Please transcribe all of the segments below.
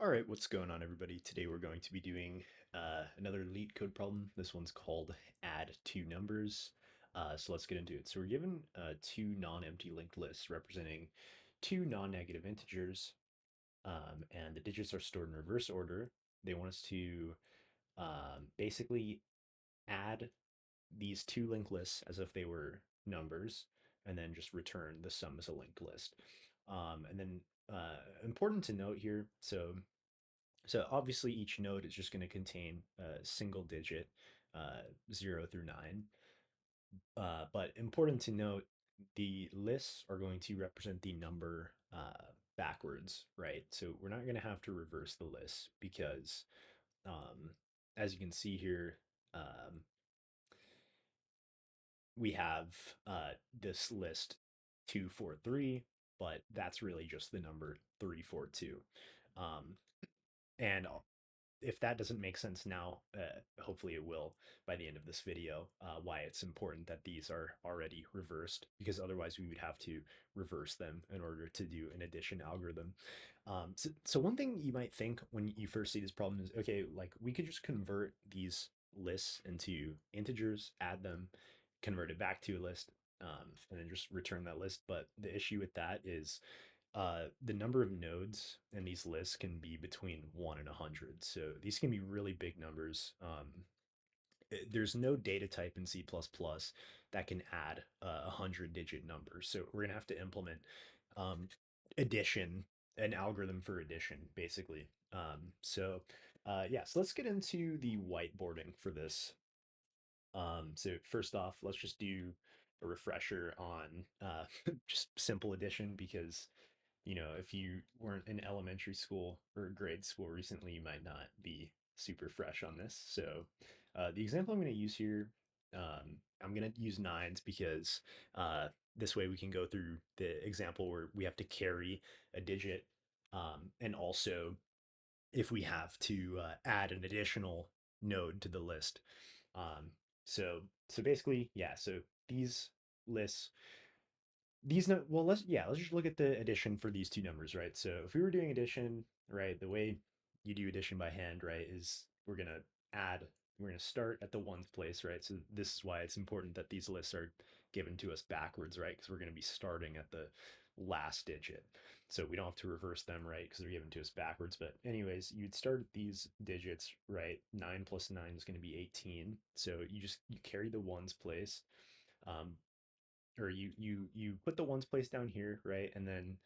All right, what's going on, everybody? Today we're going to be doing another LeetCode problem. This one's called add two numbers. So let's get into it. So we're given two non-empty linked lists representing two non-negative integers, and the digits are stored in reverse order. They want us to basically add these two linked lists as if they were numbers, and then just return the sum as a linked list. And then important to note here, so obviously each node is just going to contain a single digit, 0 through 9. But important to note, the lists are going to represent the number backwards, right? So we're not going to have to reverse the list because, um, as you can see here, um, we have this list 243, but that's really just the number 342. Um, and if that doesn't make sense now, hopefully it will by the end of this video, why it's important that these are already reversed, because otherwise we would have to reverse them in order to do an addition algorithm. So one thing you might think when you first see this problem is, okay, like we could just convert these lists into integers, add them, convert it back to a list, and then just return that list. But the issue with that is the number of nodes in these lists can be between 1 and 100. So these can be really big numbers. There's no data type in C++ that can add a 100-digit number. So we're going to have to implement um, addition, an algorithm for addition, basically. So let's get into the whiteboarding for this. So first off, let's just do a refresher on just simple addition, because if you weren't in elementary school or grade school recently, you might not be super fresh on this. So the example I'm going to use here, I'm going to use nines because this way we can go through the example where we have to carry a digit, and also if we have to add an additional node to the list. Um, so basically, yeah. So these lists, these no well let's just look at the addition for these two numbers, right? So if we were doing addition, right, the way you do addition by hand, right, is we're gonna start at the ones place, right? So this is why it's important that these lists are given to us backwards, right? Because we're gonna be starting at the last digit. So we don't have to reverse them, right? Because they're given to us backwards. But anyways, you'd start at these digits, right? 9 plus 9 is going to be 18. So you carry the ones place. Um, or you put the ones place down here, right? And then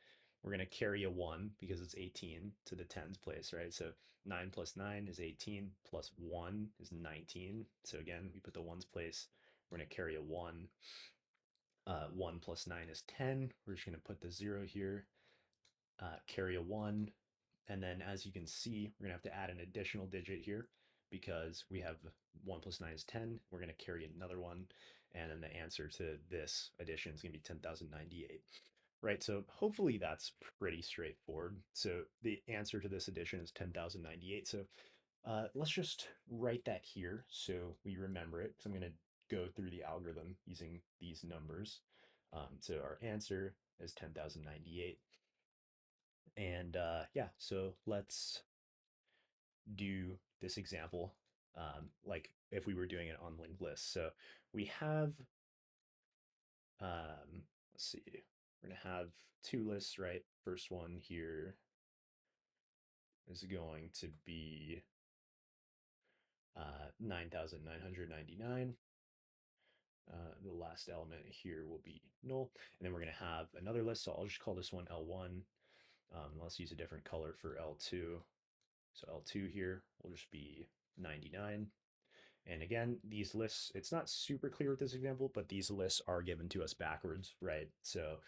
we're going to carry a 1 because it's 18 to the tens place, right? So 9 plus 9 is 18 plus 1 is 19. So again, we put the ones place. We're going to carry a 1. 1 plus 9 is 10. We're just going to put the 0 here, carry a 1. And then as you can see, we're going to have to add an additional digit here because we have 1 plus 9 is 10. We're going to carry another one. And then the answer to this addition is going to be 10,098. Right, so hopefully that's pretty straightforward. So the answer to this addition is 10,098. So let's just write that here so we remember it. So I'm going to go through the algorithm using these numbers. So our answer is 10,098. And so let's do this example, like if we were doing it on linked lists. So we have, let's see, we're going to have two lists, right? First one here is going to be 9,999. The last element here will be null. And then we're going to have another list. So I'll just call this one L1. Let's use a different color for L2. So L2 here will just be 99. And again, these lists, it's not super clear with this example, but these lists are given to us backwards, right? So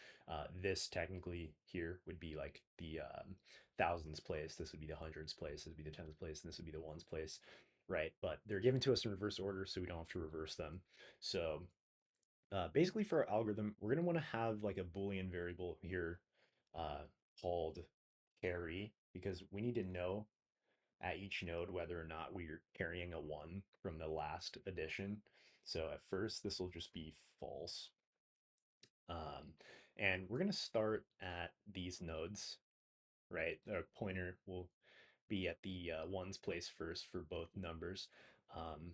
this technically here would be like the thousands place. This would be the hundreds place. This would be the tens place. And this would be the ones place, right? But they're given to us in reverse order, so we don't have to reverse them. So basically for our algorithm, we're going to want to have like a Boolean variable here uh, called carry, because we need to know at each node whether or not we're carrying a 1 from the last addition. So at first, this will just be false. And we're going to start at these nodes, right? Our pointer will be at the ones place first for both numbers. Um,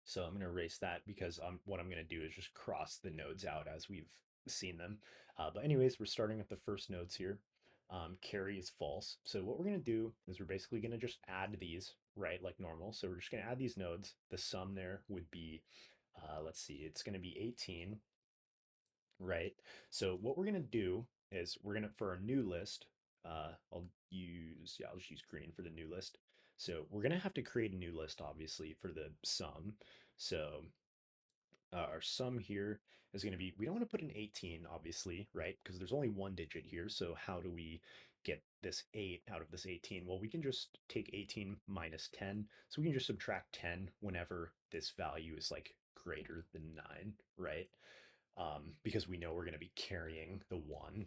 so I'm going to erase that because what I'm going to do is just cross the nodes out as we've seen them. But anyways, we're starting with the first nodes here. Carry is false. So what we're going to do is we're basically going to just add these, right, like normal. So we're just going to add these nodes. The sum there would be, let's see, it's going to be 18, right? So what we're going to do is we're going to, for our new list, I'll just use green for the new list. So we're going to have to create a new list, obviously, for the sum. So our sum here is going to be, we don't want to put an 18, obviously, right? Because there's only one digit here. So how do we get this 8 out of this 18? Well, we can just take 18 minus 10. So we can just subtract 10 whenever this value is like greater than 9, right? Because we know we're going to be carrying the 1.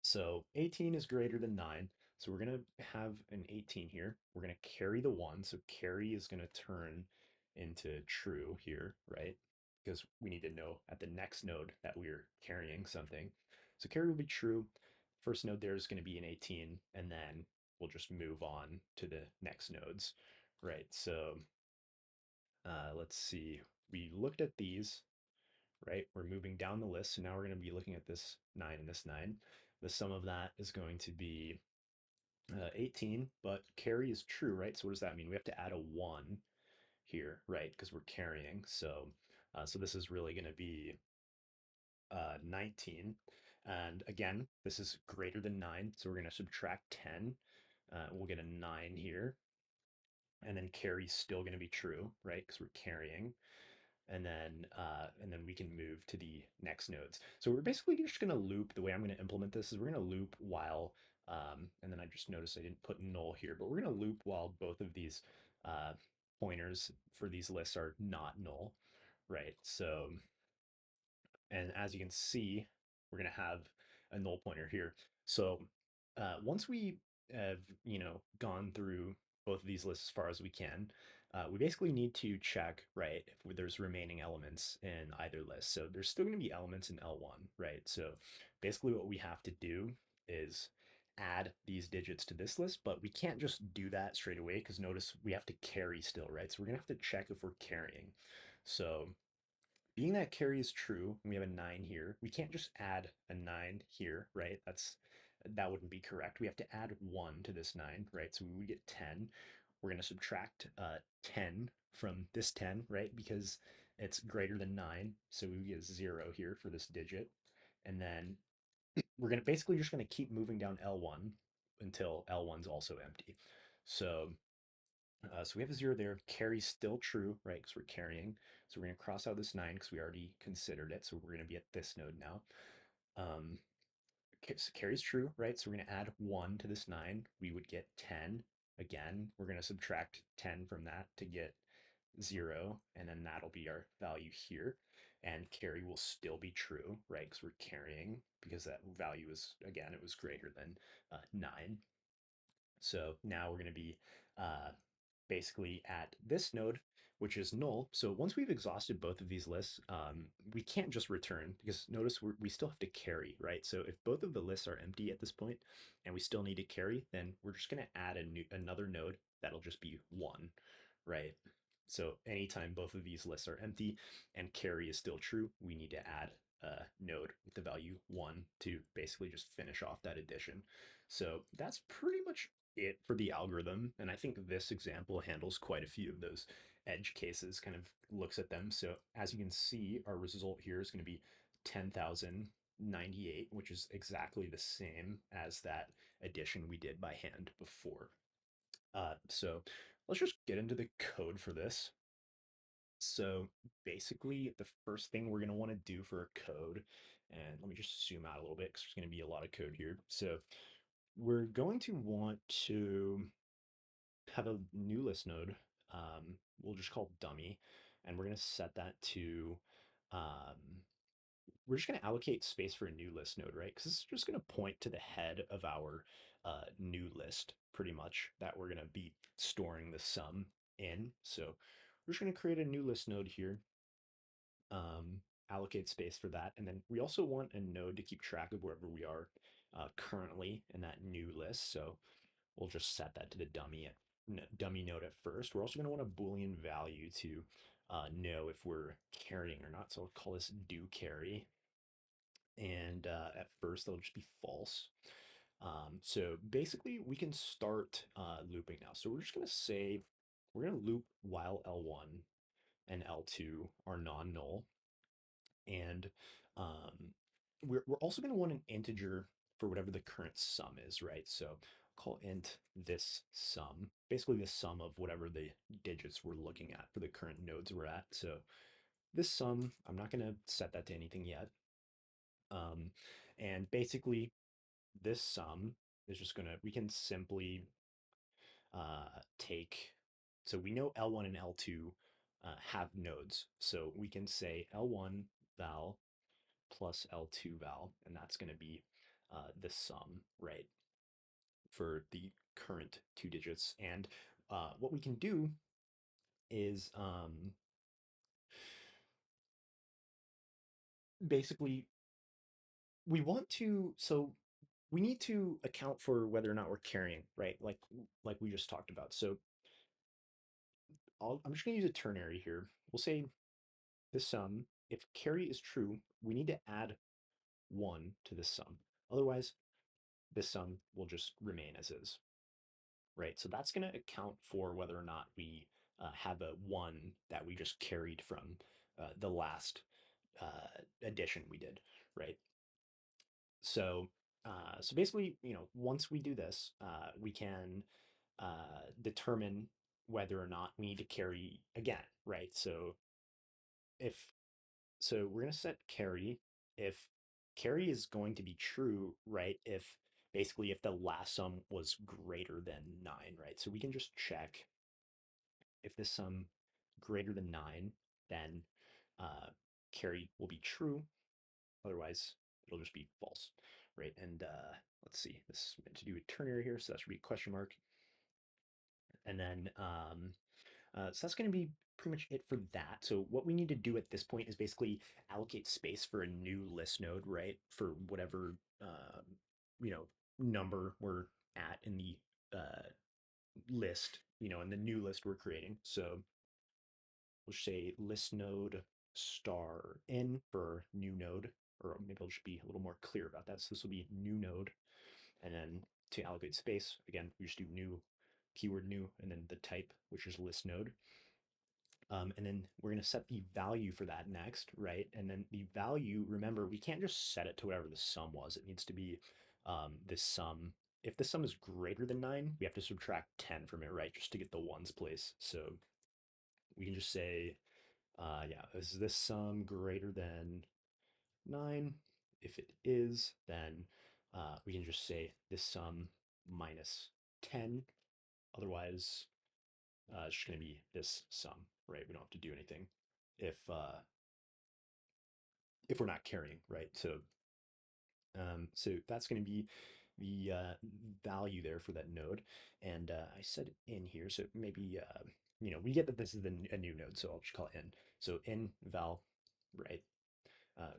So 18 is greater than 9. So we're going to have an 18 here. We're going to carry the 1. So carry is going to turn into true here, right? Because we need to know at the next node that we're carrying something. So carry will be true. First node there is going to be an 18, and then we'll just move on to the next nodes, right? So let's see. We looked at these, right? We're moving down the list. So now we're going to be looking at this 9 and this 9. The sum of that is going to be 18, but carry is true, right? So what does that mean? We have to add a 1 here, right? Because we're carrying. So this is really going to be 19. And again, this is greater than 9. So we're going to subtract 10. We'll get a 9 here. And then carry is still going to be true, right? Because we're carrying. And then we can move to the next nodes. So we're basically just going to loop. The way I'm going to implement this is we're going to loop while, and then I just noticed I didn't put null here, but we're going to loop while both of these uh, pointers for these lists are not null, right? So, and as you can see, we're going to have a null pointer here. So once we have, gone through both of these lists as far as we can, we basically need to check, right, if there's remaining elements in either list. So there's still going to be elements in L1, right? So basically what we have to do is add these digits to this list, but we can't just do that straight away because notice we have to carry still, right? So we're going to have to check if we're carrying. So being that carry is true, we have a 9 here. We can't just add a 9 here, right? That wouldn't be correct. We have to add 1 to this 9, right? So we would get 10. We're going to subtract 10 from this 10, right? Because it's greater than 9. So we get 0 here for this digit. And then we're going to basically just going to keep moving down L1 until L1's also empty. So we have a 0 there. Carry's still true, right? Because we're carrying. So we're going to cross out this 9 because we already considered it. So we're going to be at this node now. Um, so carry's true, right? So we're going to add 1 to this 9. We would get 10. Again, we're going to subtract 10 from that to get 0. And then that'll be our value here. And carry will still be true, right? Because we're carrying because that value is, again, it was greater than 9. So now we're going to be basically at this node, which is null. So once we've exhausted both of these lists, we can't just return because notice we still have to carry, right? So if both of the lists are empty at this point and we still need to carry, then we're just going to add another node that'll just be 1, right? So anytime both of these lists are empty and carry is still true, we need to add a node with the value 1 to basically just finish off that addition. So that's pretty much it for the algorithm. And I think this example handles quite a few of those edge cases, kind of looks at them. So as you can see, our result here is going to be 10,098, which is exactly the same as that addition we did by hand before. So let's just get into the code for this. So basically, the first thing we're going to want to do for a code, and let me just zoom out a little bit because there's going to be a lot of code here. So we're going to want to have a new list node. We'll just call dummy, and we're going to set that to, we're just going to allocate space for a new list node, right? Because it's just going to point to the head of our new list, pretty much, that we're going to be storing the sum in. So we're just going to create a new list node here, allocate space for that. And then we also want a node to keep track of wherever we are currently in that new list. So we'll just set that to the dummy node at first. We're also going to want a Boolean value to know if we're carrying or not. So we'll call this do carry. And at first, it'll just be false. So basically, we can start looping now. So we're just going to say, we're going to loop while L1 and L2 are non-null. And um, we're also going to want an integer for whatever the current sum is, right? So call int this sum, basically the sum of whatever the digits we're looking at for the current nodes we're at. So this sum, I'm not going to set that to anything yet. And basically, this sum is just going to, we can simply take, so we know L1 and L2 have nodes. So we can say L1 val plus L2 val, and that's going to be the sum, right, for the current two digits. And what we can do is basically we want to, so we need to account for whether or not we're carrying, right? Like we just talked about. So I'm just going to use a ternary here. We'll say the sum, if carry is true, we need to add 1 to this sum. Otherwise, this sum will just remain as is, right? So that's going to account for whether or not we have a 1 that we just carried from the last addition we did, right? So, so basically, once we do this, we can determine whether or not we need to carry again, right? If so, we're going to set carry if carry is going to be true, right? If basically if the last sum was greater than 9, right? So we can just check if this sum greater than 9, then uh, carry will be true. Otherwise, it'll just be false, right? And let's see, this is meant to do a ternary here, so that should be a question mark. And then, so that's going to be pretty much it for that. So what we need to do at this point is basically allocate space for a new list node, right? For whatever, you know, number we're at in the list, in the new list we're creating. So we'll say list node star n for new node, or maybe I'll just be a little more clear about that. So this will be new node. And then to allocate space, again, we just do new keyword new, and then the type, which is list node. And then we're going to set the value for that next, right? And then the value, remember, we can't just set it to whatever the sum was. It needs to be this sum. If the sum is greater than 9, we have to subtract 10 from it, right? Just to get the ones place. So we can just say, yeah, is this sum greater than 9? If it is, then we can just say this sum minus 10. Otherwise, it's just going to be this sum, right? We don't have to do anything if we're not carrying, right? So that's going to be the value there for that node. And I said in here, so maybe we get that this is a new node, so I'll just call it in. So in val, right?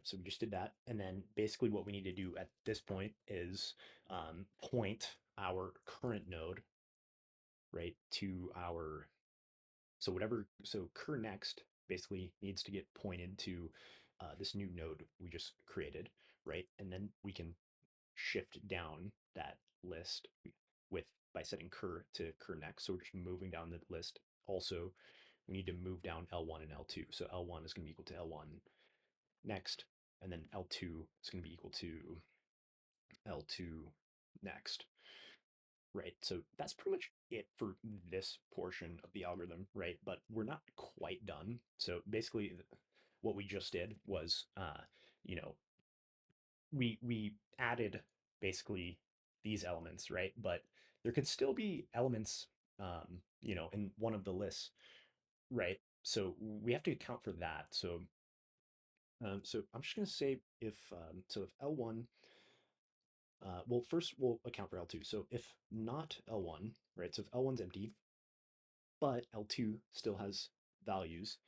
So we just did that. And then basically what we need to do at this point is point our current node, right, to our, so cur next basically needs to get pointed to this new node we just created, right? And then we can shift down that list with by setting cur to cur next. So we're just moving down the list. Also, we need to move down L1 and L2. So L1 is going to be equal to L1 next, and then L2 is going to be equal to L2 next. Right, so that's pretty much it for this portion of the algorithm, right? But we're not quite done. So basically, what we just did was, you know, we added basically these elements, right? But there could still be elements, in one of the lists, right? So we have to account for that. So I'm just going to say if L1, well, first we'll account for L2. So if not L1, right? So if L1's empty, but L2 still has values,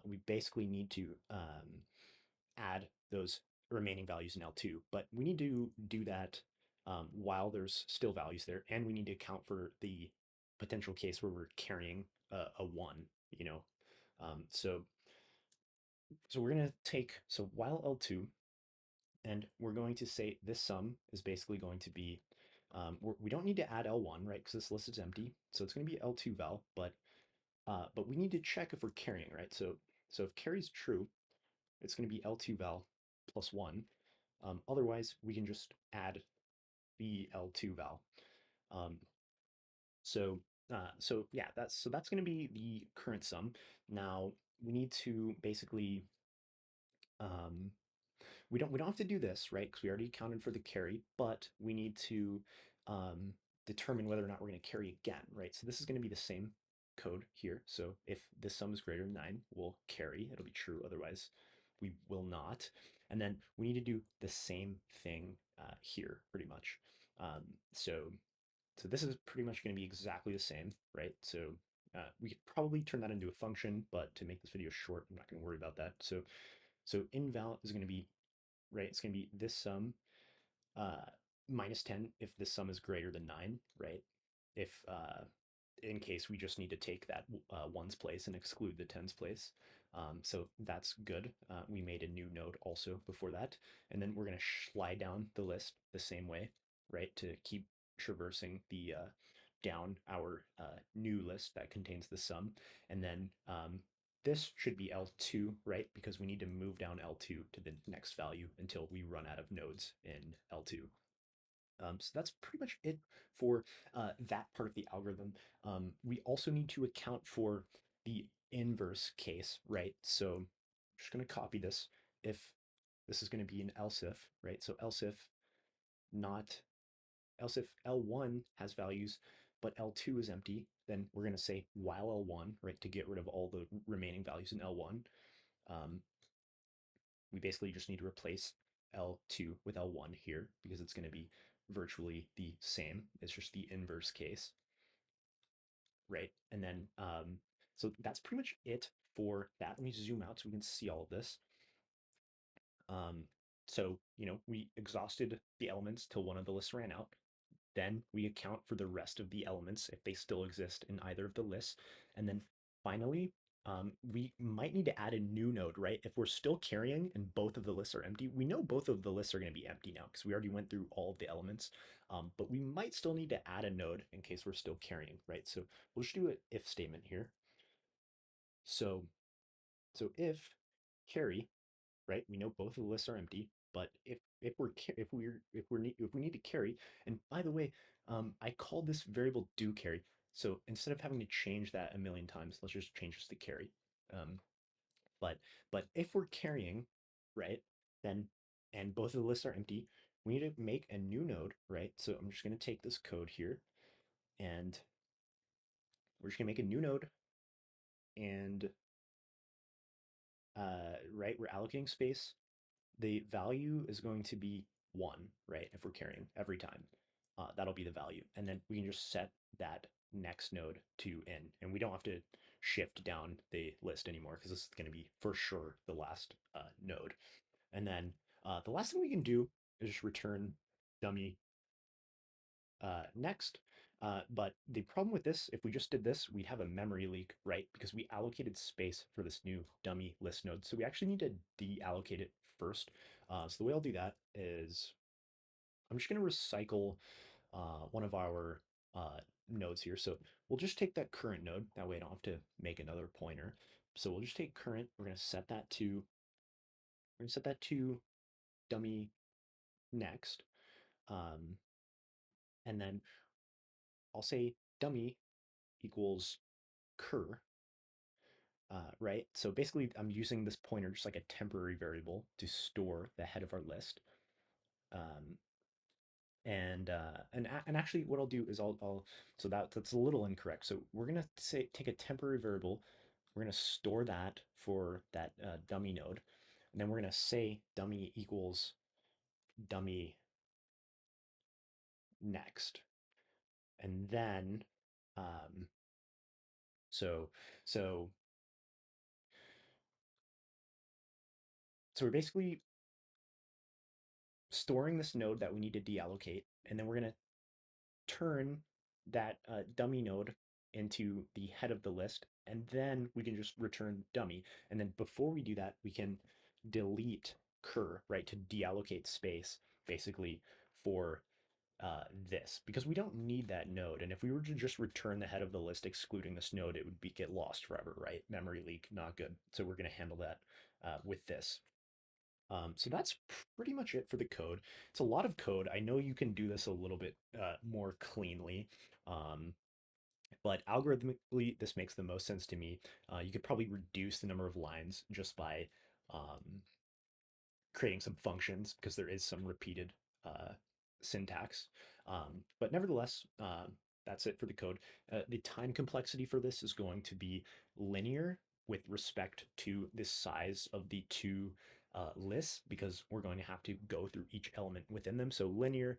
we basically need to add those remaining values in L2. But we need to do that while there's still values there, and we need to account for the potential case where we're carrying a one, you know. So we're gonna take so while L2, and we're going to say this sum is basically going to be we don't need to add L1, right? Because this list is empty, so it's going to be L2 val, but we need to check if we're carrying, right? So if carry is true, it's going to be L2 val plus one. Otherwise, we can just add the L2 val. Um, so yeah, that's going to be the current sum. Now we need to basically um, we don't have to do this, right? Because we already accounted for the carry, but we need to um, determine whether or not we're going to carry again, right? So this is going to be the same code here. So if this sum is greater than 9, we'll carry. It'll be true. Otherwise, we will not. And then we need to do the same thing here, pretty much. Um, so so this is pretty much going to be exactly the same, right? So we could probably turn that into a function, but to make this video short, I'm not going to worry about that. So inval is going to be right? It's going to be this sum uh, minus 10 if this sum is greater than 9, right? If in case we just need to take that ones place and exclude the tens place. So that's good. We made a new node also before that. And then we're going to slide down the list the same way, right? To keep traversing the down our new list that contains the sum. And then this should be L2, right? Because we need to move down L2 to the next value until we run out of nodes in L2. So that's pretty much it for that part of the algorithm. We also need to account for the inverse case, right? So I'm just going to copy this. If this is going to be an else if, right? So not else if L1 has values, but L2 is empty, then we're going to say while L1, right, to get rid of all the remaining values in L1. Um, we basically just need to replace L2 with L1 here because it's going to be virtually the same. It's just the inverse case, right? And then, so that's pretty much it for that. Let me zoom out so we can see all of this. So, we exhausted the elements till one of the lists ran out. Then we account for the rest of the elements if they still exist in either of the lists. And then finally, we might need to add a new node, right? If we're still carrying and both of the lists are empty, we know both of the lists are going to be empty now because we already went through all of the elements. But we might still need to add a node in case we're still carrying, right? So we'll just do an if statement here. So, so if carry, right? We know both of the lists are empty, but if we need to carry, and by the way, I called this variable do carry. So instead of having to change that a million times, let's just change this to carry. Um, but if we're carrying, right, then and both of the lists are empty, we need to make a new node, right? So I'm just going to take this code here, and we're just going to make a new node, and right, we're allocating space. The value is going to be 1, right? If we're carrying every time, that'll be the value. And then we can just set that next node to n. And we don't have to shift down the list anymore because this is going to be for sure the last node. And then the last thing we can do is just return dummy next. But the problem with this, if we just did this, we'd have a memory leak, right? Because we allocated space for this new dummy list node. So we actually need to deallocate it first. So the way I'll do that is I'm just going to recycle one of our nodes here. So we'll just take that current node. That way I don't have to make another pointer. So we'll just take current. We're going to set that to dummy next. And then I'll say dummy equals cur, right? So basically, I'm using this pointer just like a temporary variable to store the head of our list. Um, and actually, what I'll do is I'll so that's a little incorrect. So we're gonna say take a temporary variable. We're gonna store that for that dummy node, and then we're gonna say dummy equals dummy next, and then um, so so so we're basically storing this node that we need to deallocate, and then we're going to turn that dummy node into the head of the list, and then we can just return dummy. And then before we do that, we can delete cur, right, to deallocate space basically for this, because we don't need that node. And if we were to just return the head of the list excluding this node, it would be get lost forever, right? Memory leak, not good. So we're going to handle that with this. So that's pretty much it for the code. It's a lot of code. I know you can do this a little bit more cleanly, um, but algorithmically, this makes the most sense to me. You could probably reduce the number of lines just by um, creating some functions because there is some repeated uh, syntax. But nevertheless, that's it for the code. The time complexity for this is going to be linear with respect to the size of the two lists because we're going to have to go through each element within them. So linear,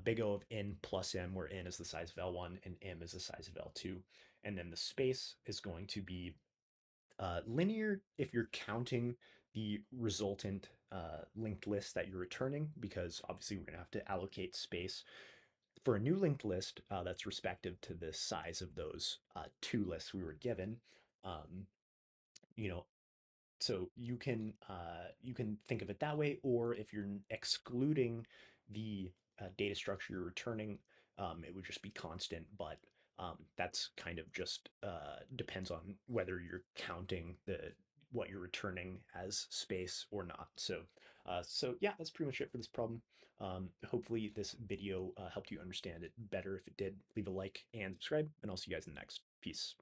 big O of n plus m, where n is the size of L1 and m is the size of L2. And then the space is going to be linear if you're counting the resultant linked list that you're returning, because obviously we're going to have to allocate space for a new linked list that's respective to the size of those two lists we were given. Um, you know, so you can think of it that way, or if you're excluding the data structure you're returning, it would just be constant. But that's kind of just depends on whether you're counting the what you're returning as space or not. So yeah, that's pretty much it for this problem. Hopefully this video helped you understand it better. If it did, leave a like and subscribe, and I'll see you guys in the next piece.